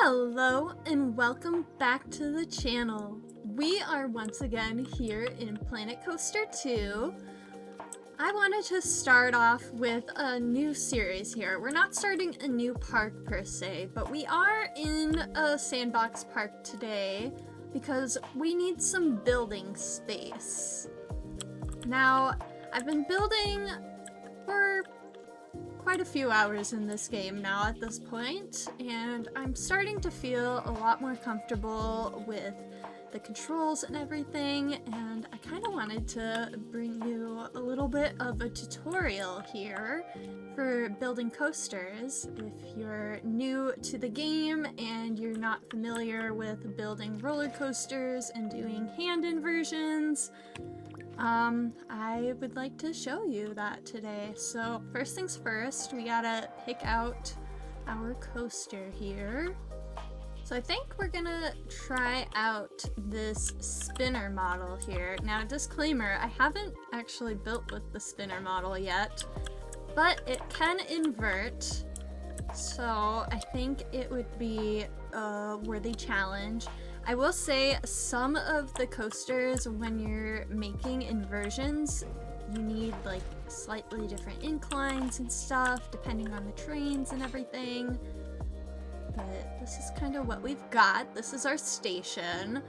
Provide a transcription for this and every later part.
Hello and welcome back to the channel. We are once again here in Planet Coaster 2. I wanted to start off with a new series here. We're not starting a new park per se, but we are in a sandbox park today because we need some building space. Now, I've been building for quite a few hours in this game now at this point, and I'm starting to feel a lot more comfortable with the controls and everything, and I kind of wanted to bring you a little bit of a tutorial here for building coasters. If you're new to the game and you're not familiar with building roller coasters and doing hand inversions, I would like to show you that today. So first things first, we gotta pick out our coaster here. So I think we're gonna try out this spinner model here. Now, disclaimer, I haven't actually built with the spinner model yet, but it can invert, so I think it would be a worthy challenge. I will say some of the coasters, when you're making inversions, you need like slightly different inclines and stuff depending on the trains and everything. But this is kind of what we've got. This is our station.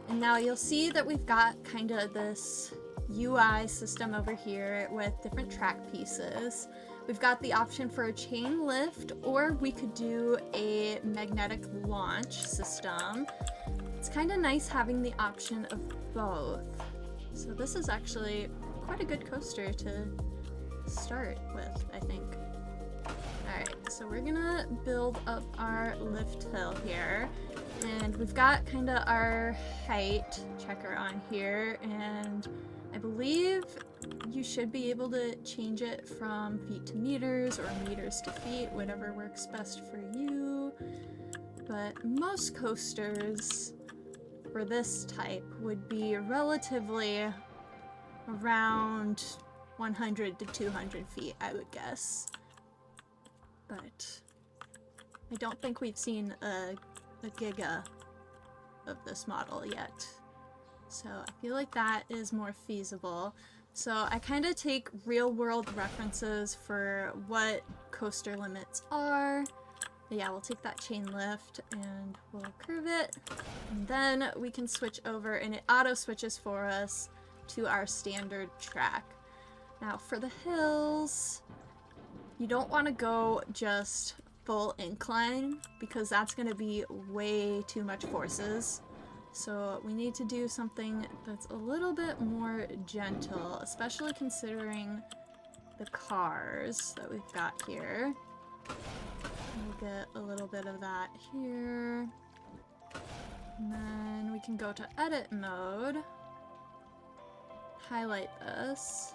And now you'll see that we've got kind of this UI system over here with different track pieces. We've got the option for a chain lift, or we could do a magnetic launch system. It's kind of nice having the option of both. So this is actually quite a good coaster to start with, I think. Alright, so we're gonna build up our lift hill here. And we've got kind of our height checker on here, and I believe you should be able to change it from feet to meters or meters to feet, whatever works best for you. But most coasters for this type would be relatively around 100 to 200 feet, I would guess. But I don't think we've seen a giga of this model yet. So I feel like that is more feasible. So I kind of take real world references for what coaster limits are. But yeah, we'll take that chain lift and we'll curve it. And then we can switch over, and it auto switches for us to our standard track. Now for the hills, you don't want to go just full incline because that's going to be way too much forces. So we need to do something that's a little bit more gentle, especially considering the cars that we've got here. We'll get a little bit of that here. And then we can go to edit mode, highlight this,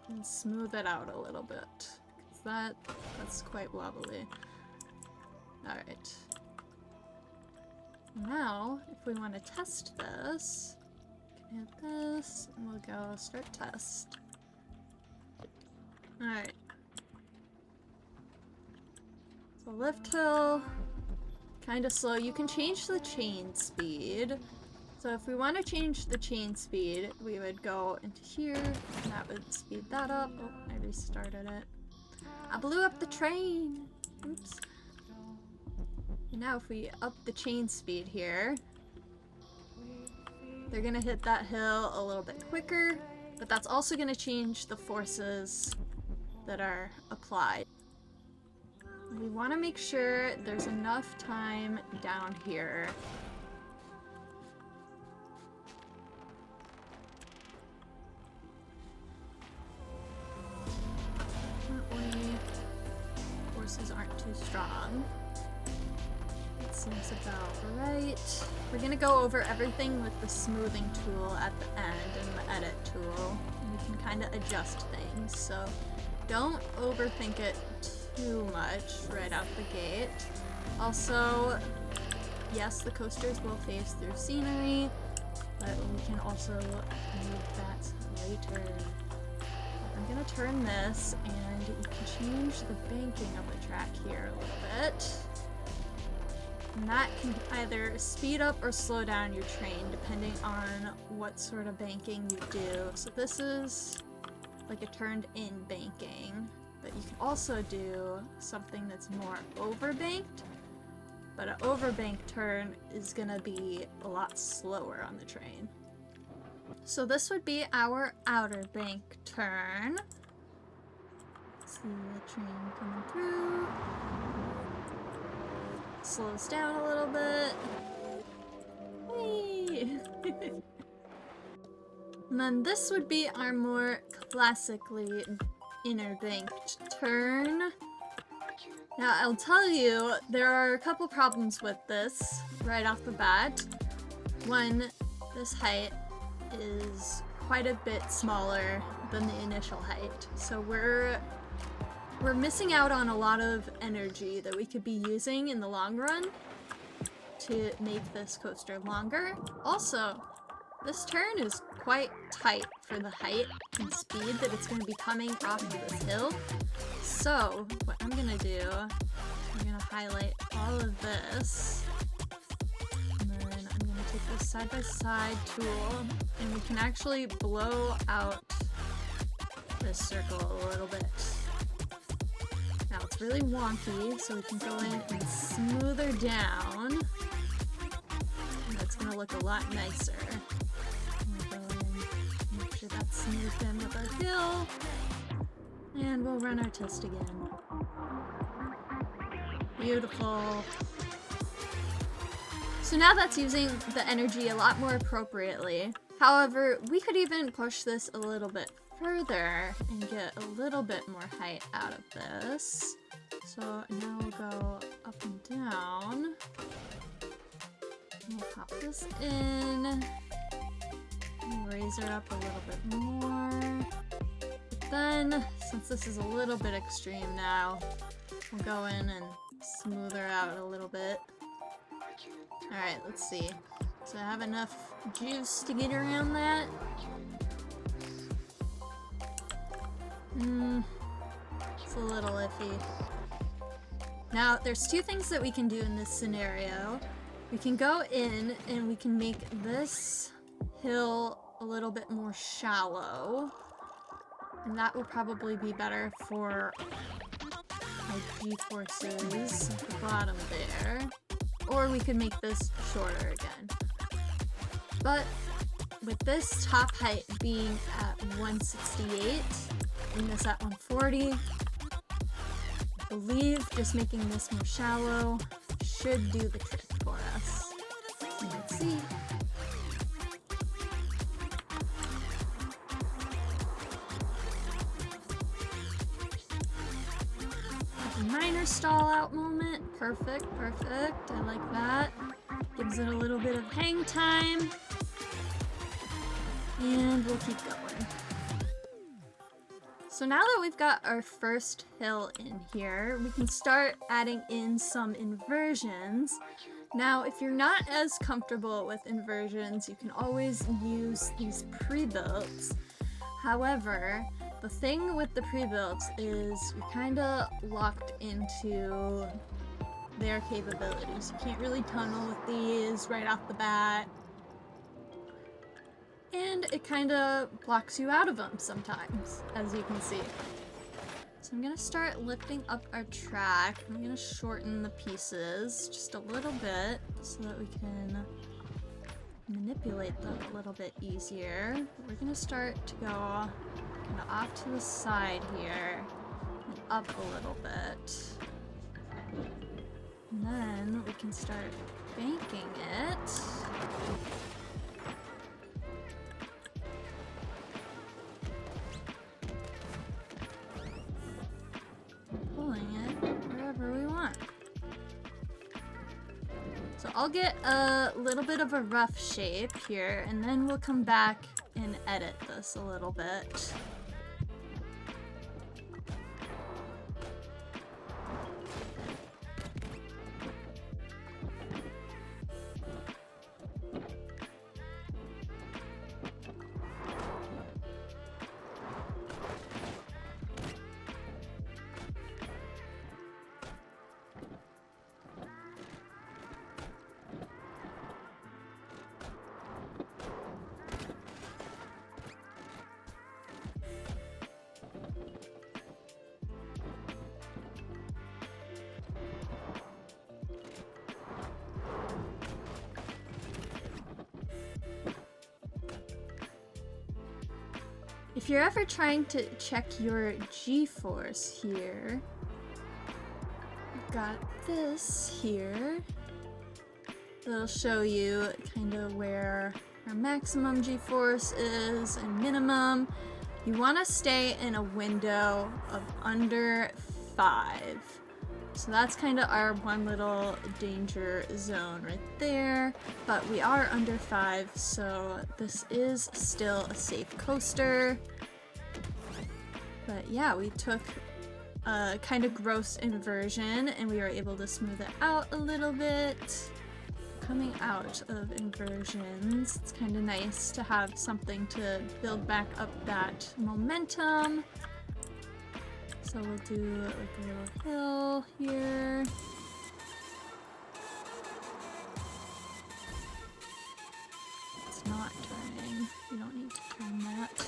and smooth it out a little bit, because that's quite wobbly. Alright. Now, if we want to test this, we can hit this, and we'll go start test. Alright. So lift hill, kind of slow. You can change the chain speed. So if we want to change the chain speed, we would go into here, and that would speed that up. Oh, I restarted it. I blew up the train! Oops. And now if we up the chain speed here, they're gonna hit that hill a little bit quicker, but that's also gonna change the forces that are applied. We want to make sure there's enough time down here. Definitely, forces aren't too strong. That seems about right. We're gonna go over everything with the smoothing tool at the end and the edit tool. And we can kind of adjust things, so don't overthink it too much right out the gate. Also, yes, the coasters will phase through scenery, but we can also move that later. I'm gonna turn this, and you can change the banking of the track here a little bit. And that can either speed up or slow down your train depending on what sort of banking you do. So this is like a turned in banking, but you can also do something that's more overbanked, but an overbanked turn is gonna be a lot slower on the train. So this would be our outer bank turn. See the train coming through. Slows down a little bit. Hey! And then this would be our more classically inner banked turn. Now I'll tell you, there are a couple problems with this right off the bat. One, this height is quite a bit smaller than the initial height, so we're missing out on a lot of energy that we could be using in the long run to make this coaster longer. Also, this turn is quite tight for the height and speed that it's going to be coming off of this hill. So, what I'm going to do, I'm going to highlight all of this, and then I'm going to take this side-by-side tool, and we can actually blow out this circle a little bit. Now it's really wonky, so we can go in and smooth her down, and that's going to look a lot nicer. Make sure that's smoothed in with our hill, and we'll run our test again. Beautiful. So now that's using the energy a lot more appropriately. However, we could even push this a little bit further and get a little bit more height out of this. So now we'll go up and down. We'll pop this in. Raise her up a little bit more. But then, since this is a little bit extreme now, we'll go in and smooth her out a little bit. Alright, let's see. So I have enough juice to get around that. It's a little iffy. Now, there's two things that we can do in this scenario. We can go in and we can make this hill a little bit more shallow, and that will probably be better for my G-forces at the bottom there. Or we could make this shorter again. But with this top height being at 168 and this at 140, I believe just making this more shallow should do the trick for us. So let's see. Minor stall out moment. Perfect, perfect. I like that. Gives it a little bit of hang time. And we'll keep going. So now that we've got our first hill in here, we can start adding in some inversions. Now, if you're not as comfortable with inversions, you can always use these pre-builts. However, the thing with the pre-builts is you're kind of locked into their capabilities. You can't really tunnel with these right off the bat. And it kind of blocks you out of them sometimes, as you can see. So I'm going to start lifting up our track. I'm going to shorten the pieces just a little bit so that we can manipulate them a little bit easier. We're going to start to go kind of off to the side here and up a little bit. And then we can start banking it. Pulling it wherever we want. So I'll get a little bit of a rough shape here, and then we'll come back and edit this a little bit. If you're ever trying to check your G-force here, we've got this here. It'll show you kind of where our maximum G-force is and minimum. You want to stay in a window of under 5. So that's kind of our one little danger zone right there, but we are under 5, so this is still a safe coaster. But yeah, we took a kind of gross inversion and we were able to smooth it out a little bit. Coming out of inversions, it's kind of nice to have something to build back up that momentum. So we'll do like a little hill here. It's not turning. We don't need to turn that.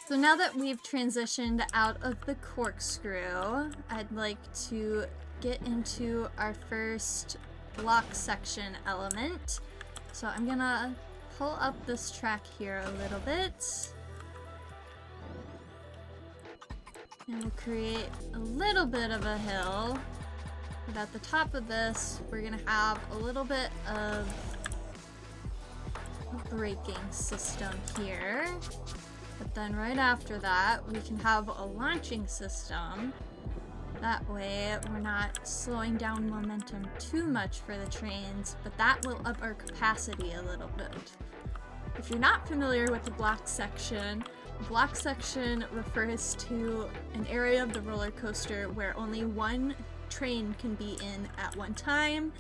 So now that we've transitioned out of the corkscrew, I'd like to get into our first block section element. So I'm gonna pull up this track here a little bit. And we'll create a little bit of a hill. But at the top of this, we're gonna have a little bit of a braking system here. But then right after that, we can have a launching system. That way, we're not slowing down momentum too much for the trains, but that will up our capacity a little bit. If you're not familiar with the block section refers to an area of the roller coaster where only one train can be in at one time.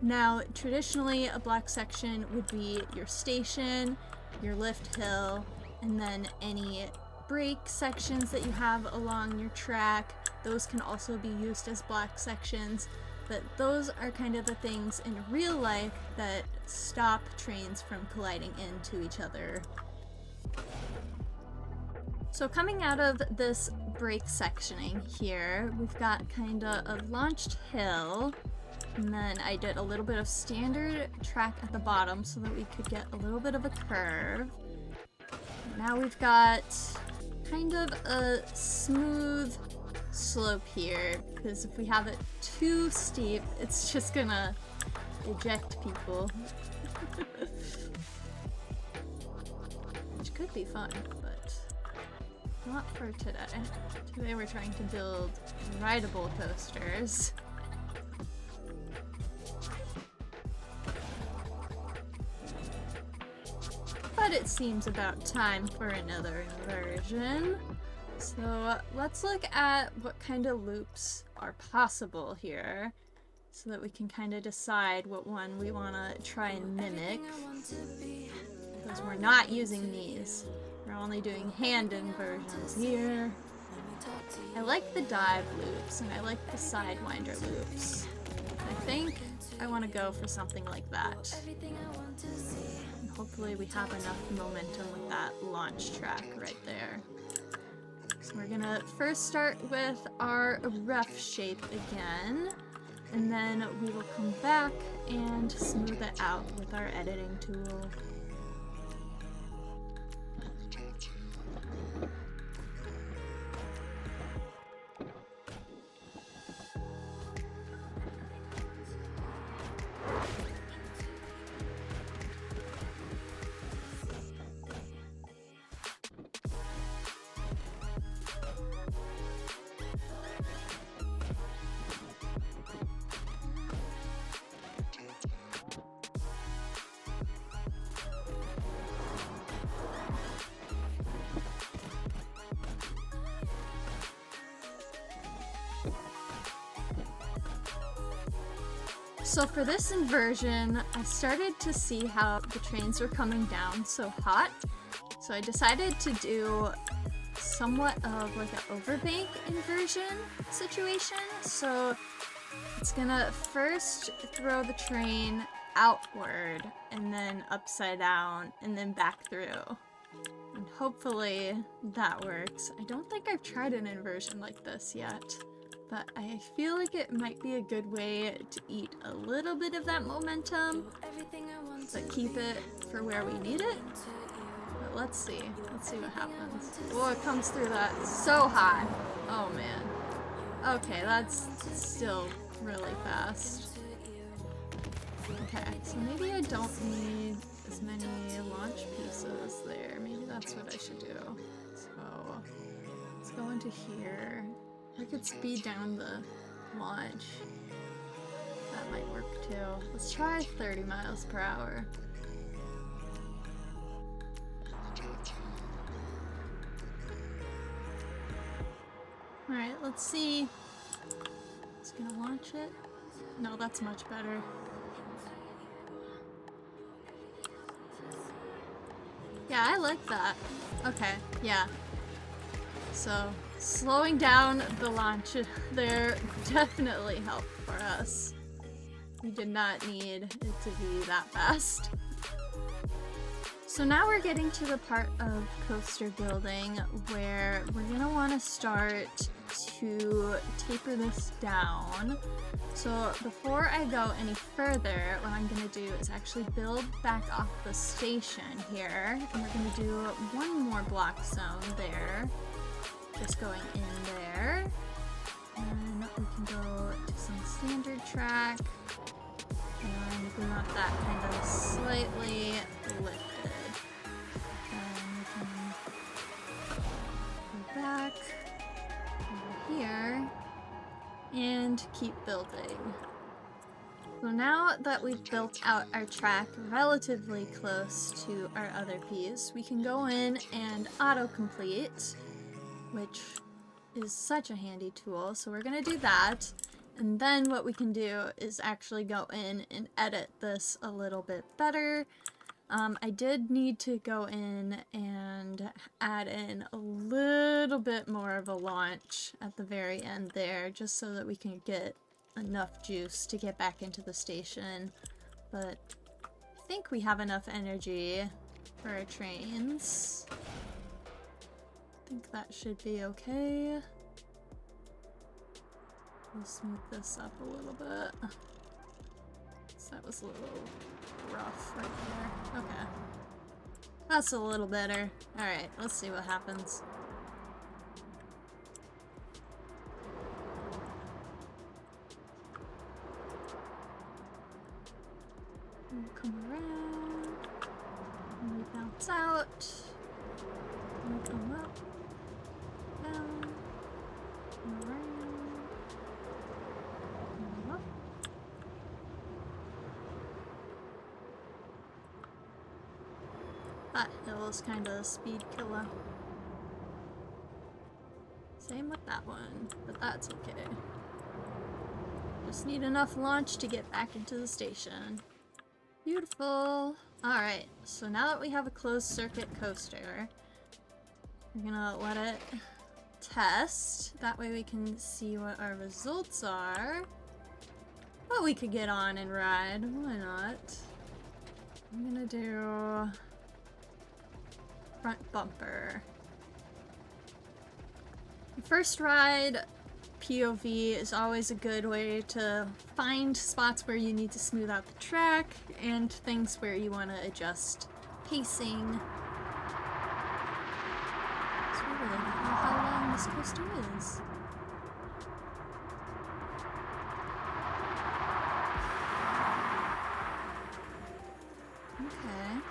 Now, traditionally, a block section would be your station, your lift hill, and then any brake sections that you have along your track. Those can also be used as block sections, but those are kind of the things in real life that stop trains from colliding into each other. So coming out of this brake sectioning here, we've got kind of a launched hill, and then I did a little bit of standard track at the bottom so that we could get a little bit of a curve. Now we've got kind of a smooth slope here, because if we have it too steep, it's just gonna eject people. Which could be fun, but not for today. Today we're trying to build rideable coasters. But it seems about time for another inversion. So let's look at what kind of loops are possible here so that we can kind of decide what one we want to try and mimic. Because we're not using these. We're only doing hand inversions here. I like the dive loops and I like the sidewinder loops. I think I want to go for something like that. And hopefully we have enough momentum with that launch track right there. So we're gonna first start with our rough shape again, and then we will come back and smooth it out with our editing tool. So for this inversion, I started to see how the trains were coming down so hot. So I decided to do somewhat of like an overbank inversion situation. So it's gonna first throw the train outward and then upside down and then back through. And hopefully that works. I don't think I've tried an inversion like this yet, but I feel like it might be a good way to eat a little bit of that momentum, but keep it for where we need it. But let's see what happens. Oh, it comes through that so hot. Oh man. Okay, that's still really fast. Okay, so maybe I don't need as many launch pieces there. Maybe that's what I should do. So let's go into here. I could speed down the launch. That might work too. Let's try 30 miles per hour. Alright, let's see. It's gonna launch it. No, that's much better. Yeah, I like that. Okay, yeah. So, slowing down the launch there definitely helped for us. We did not need it to be that fast. So now we're getting to the part of coaster building where we're gonna want to start to taper this down. So before I go any further, what I'm gonna do is actually build back off the station here, and we're gonna do one more block zone there, just going in there, and we can go to some standard track, and we want that kind of slightly lifted. And we can go back over here and keep building. So now that we've built out our track relatively close to our other piece, we can go in and autocomplete, which is such a handy tool. So we're gonna do that. And then what we can do is actually go in and edit this a little bit better. I did need to go in and add in a little bit more of a launch at the very end there, just so that we can get enough juice to get back into the station. But I think we have enough energy for our trains. I think that should be okay. We'll smooth this up a little bit. So that was a little rough right there. Okay. That's a little better. Alright, let's see what happens. We'll come around. And we bounce out. And we come up. Down. And around. That hill is kind of a speed killer. Same with that one, but that's okay. Just need enough launch to get back into the station. Beautiful. Alright, so now that we have a closed circuit coaster, we're gonna let it test. That way we can see what our results are. Well, we could get on and ride. Why not? I'm gonna do front bumper. First ride POV is always a good way to find spots where you need to smooth out the track and things where you want to adjust pacing. So we really don't know how long this coaster is. Okay.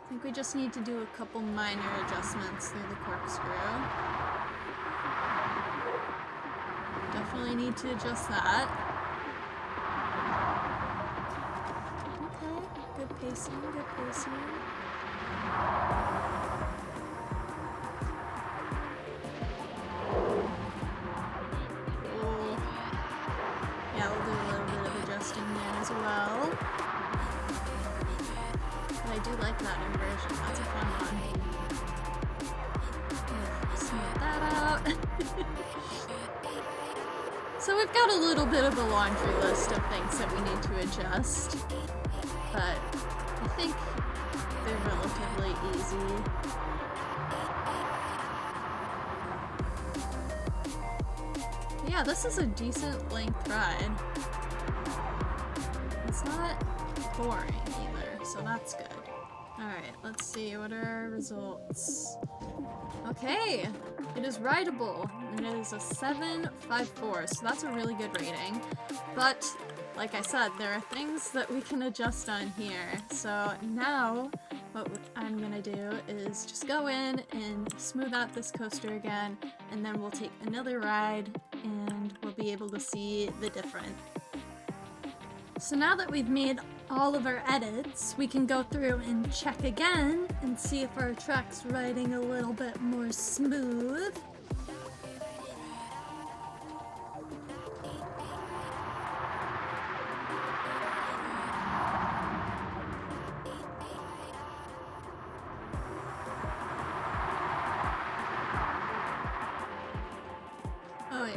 I think we just need to do a couple minor adjustments through the corkscrew. Definitely need to adjust that. Okay, good pacing, good pacing. Oh. Yeah, we'll do a little bit of adjusting there as well. But I do like that inversion. That's a fun one. Smooth that out. So we've got a little bit of a laundry list of things that we need to adjust, but I think they're relatively easy. But yeah, this is a decent length ride. It's not boring either, so that's good. Alright, let's see, what are our results? Okay, it is rideable, and it is a 7.54, so that's a really good rating. But, like I said, there are things that we can adjust on here. So now, what I'm gonna do is just go in and smooth out this coaster again, and then we'll take another ride, and we'll be able to see the difference. So now that we've made all of our edits, we can go through and check again and see if our track's riding a little bit more smooth. Oh yeah.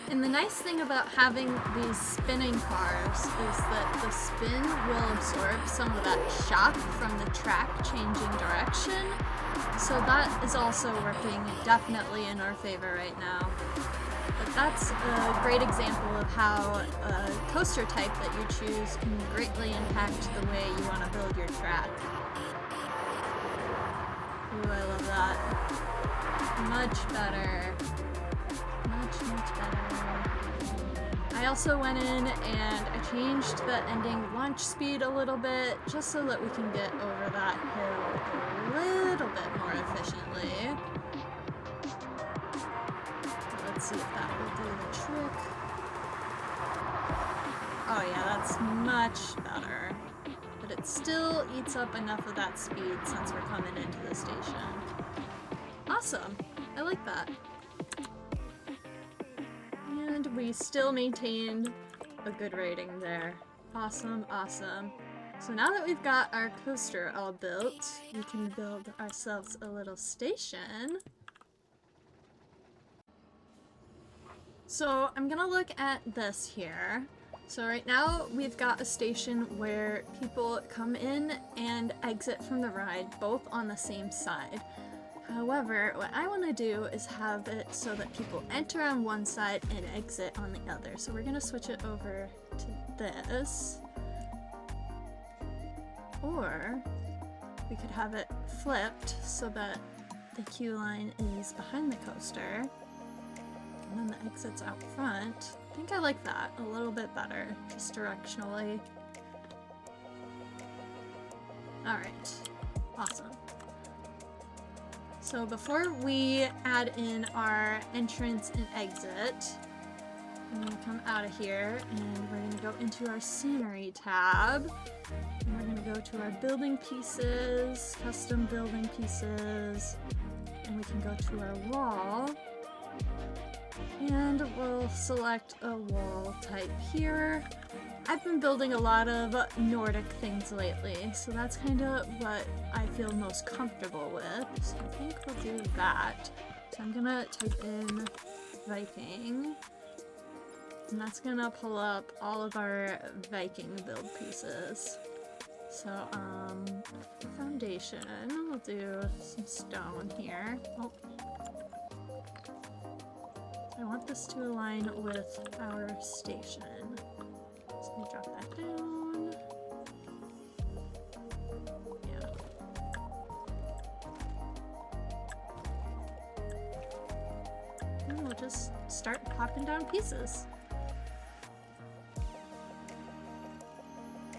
And the nice thing about having these spinning cars is that the spin will absorb some of that shock from the track changing direction. So that is also working definitely in our favor right now. But that's a great example of how a coaster type that you choose can greatly impact the way you want to build your track. Ooh, I love that. Much better. Much better. I also went in and I changed the ending launch speed a little bit just so that we can get over that hill a little bit more efficiently. Let's see if that will do the trick. Oh yeah, that's much better. But it still eats up enough of that speed since we're coming into the station. Awesome. I like that. And we still maintained a good rating there. Awesome, awesome. So now that we've got our coaster all built, we can build ourselves a little station. So I'm gonna look at this here. So right now we've got a station where people come in and exit from the ride both on the same side. However, what I want to do is have it so that people enter on one side and exit on the other. So we're going to switch it over to this. Or we could have it flipped so that the queue line is behind the coaster and then the exit's out front. I think I like that a little bit better, just directionally. Alright, awesome. So before we add in our entrance and exit, I'm going to come out of here and we're going to go into our scenery tab. And we're going to go to our building pieces, custom building pieces, and we can go to our wall. And we'll select a wall type here. I've been building a lot of Nordic things lately, so that's kind of what I feel most comfortable with. So I think we'll do that. So I'm gonna type in Viking, and that's gonna pull up all of our Viking build pieces. So, foundation, we'll do some stone here. Oh. I want this to align with our station. So let me drop that down. Yeah. And we'll just start popping down pieces.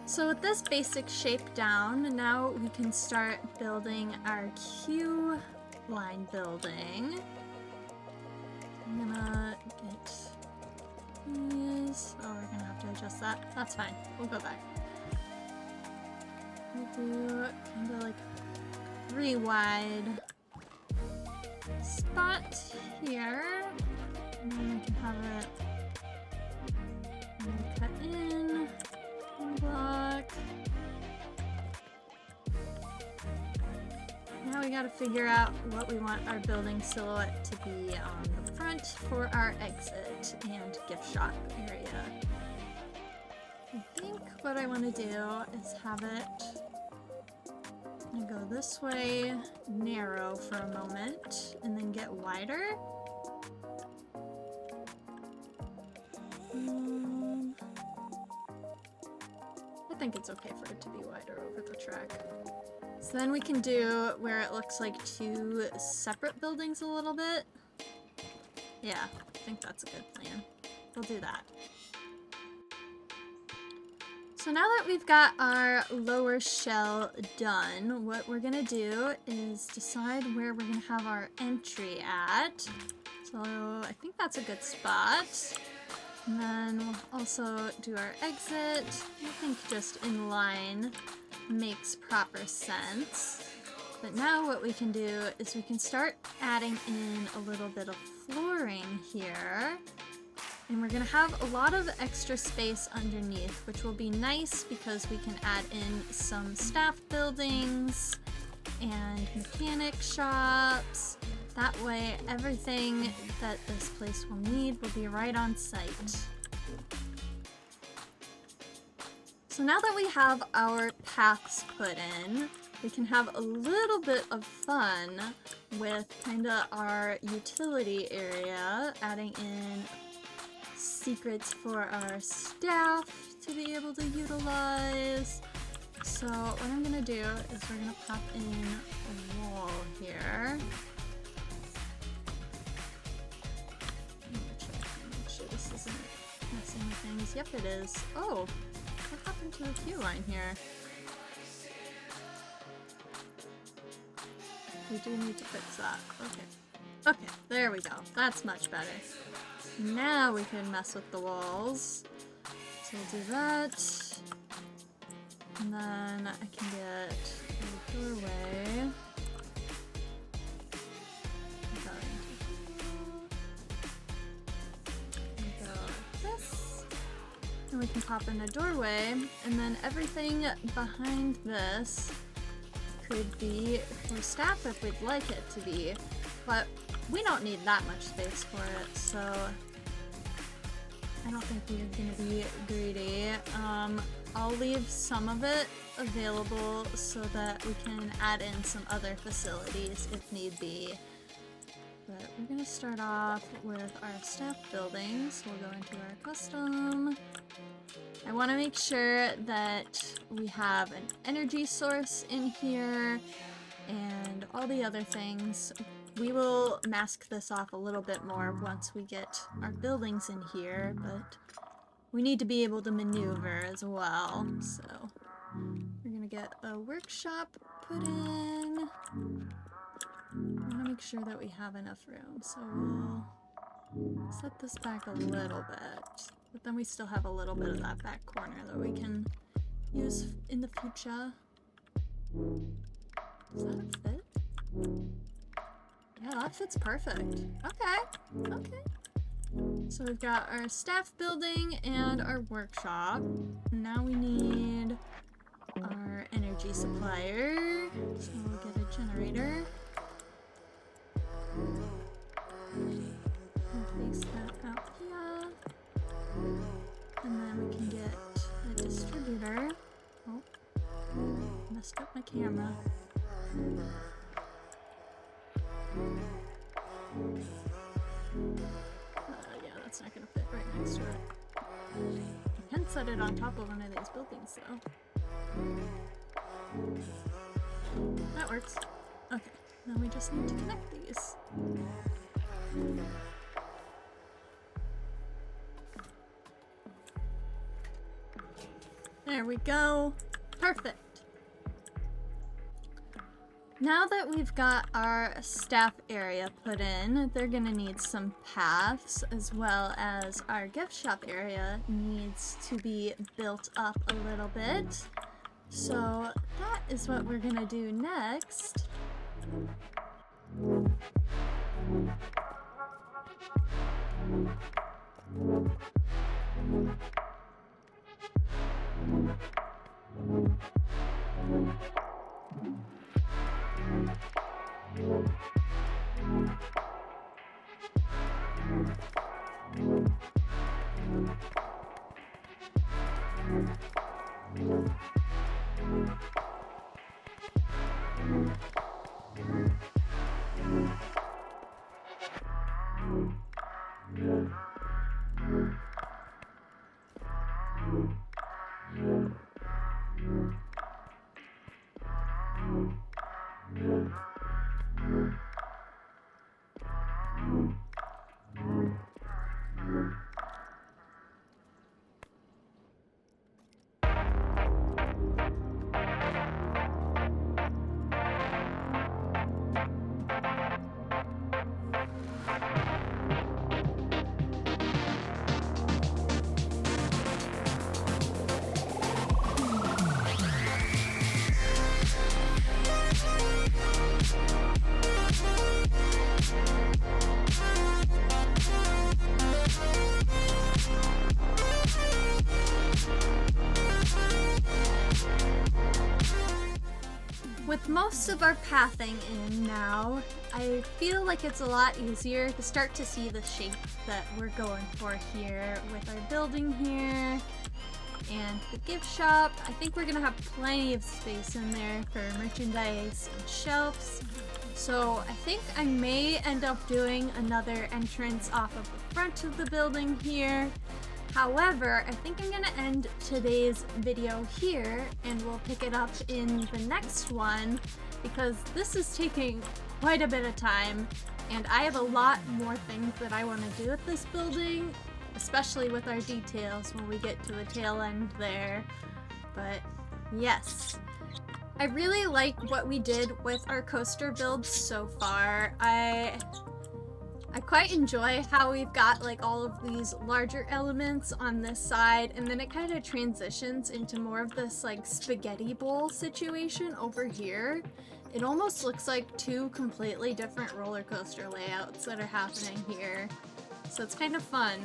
So with this basic shape down, now we can start building our queue line building. I'm gonna get these. Oh, we're gonna have to adjust that. That's fine. We'll go back. We'll do kind of like 3 wide spot here. And then have it cut in one block. Now we gotta figure out what we want our building silhouette to be on the front for our exit and gift shop area. I think what I want to do is have it go this way, narrow for a moment, and then get wider. I think it's okay for it to be wider over the track. So then we can do where it looks like two separate buildings a little bit. Yeah, I think that's a good plan. We'll do that. So now that we've got our lower shell done, what we're gonna do is decide where we're gonna have our entry at. So I think that's a good spot. And then we'll also do our exit. I think just in line makes proper sense. But now what we can do is we can start adding in a little bit of flooring here. And we're gonna have a lot of extra space underneath, which will be nice because we can add in some staff buildings and mechanic shops. That way, everything that this place will need will be right on site. So now that we have our paths put in, we can have a little bit of fun with kinda our utility area, adding in secrets for our staff to be able to utilize. So what I'm gonna do is we're gonna pop in a wall here. Make sure this isn't messing with things. Yep, it is. Oh, what happened to the queue line here? We do need to fix that. Okay. Okay, there we go. That's much better. Now we can mess with the walls. So we'll do that. And then I can get a doorway. Go like this. And we can pop in a doorway. And then everything behind this could be for staff if we'd like it to be. But we don't need that much space for it, so I don't think we're gonna be greedy. I'll leave some of it available so that we can add in some other facilities if need be. But we're gonna start off with our staff buildings. We'll go into our custom. I want to make sure that we have an energy source in here and all the other things. We will mask this off a little bit more once we get our buildings in here, but we need to be able to maneuver as well. So we're gonna get a workshop put in. I want to make sure that we have enough room, so we'll set this back a little bit. But then we still have a little bit of that back corner that we can use in the future. Does that fit? Yeah, that fits perfect. Okay, okay. So we've got our staff building and our workshop. Now we need our energy supplier. So we'll get a generator. We'll place that out here. And then we can get a distributor. Oh, messed up my camera. Yeah, that's not gonna fit right next to it. You can set it on top of one of these buildings, though. That works. Okay, now we just need to connect these. There we go. Perfect. Now that we've got our staff area put in, they're gonna need some paths, as well as our gift shop area needs to be built up a little bit. So that is what we're gonna do next. with most of our pathing in now, I feel like it's a lot easier to start to see the shape that we're going for here with our building here and the gift shop. I think we're gonna have plenty of space in there for merchandise and shelves. So I think I may end up doing another entrance off of the front of the building here. However, I think I'm gonna end today's video here and we'll pick it up in the next one because this is taking quite a bit of time and I have a lot more things that I want to do with this building, especially with our details when we get to the tail end there. But yes, I really like what we did with our coaster builds so far. I quite enjoy how we've got like all of these larger elements on this side and then it kind of transitions into more of this like spaghetti bowl situation over here. It almost looks like two completely different roller coaster layouts that are happening here. So it's kind of fun.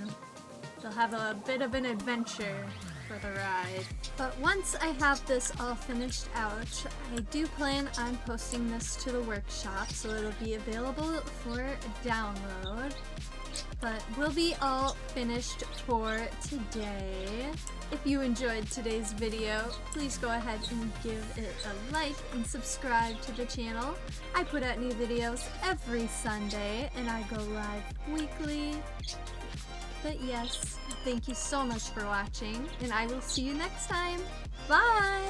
They'll have a bit of an adventure for the ride. But once I have this all finished out, I do plan on posting this to the workshop so it'll be available for download. But we'll be all finished for today. If you enjoyed today's video, please go ahead and give it a like and subscribe to the channel. I put out new videos every Sunday and I go live weekly. But yes, thank you so much for watching, and I will see you next time. Bye!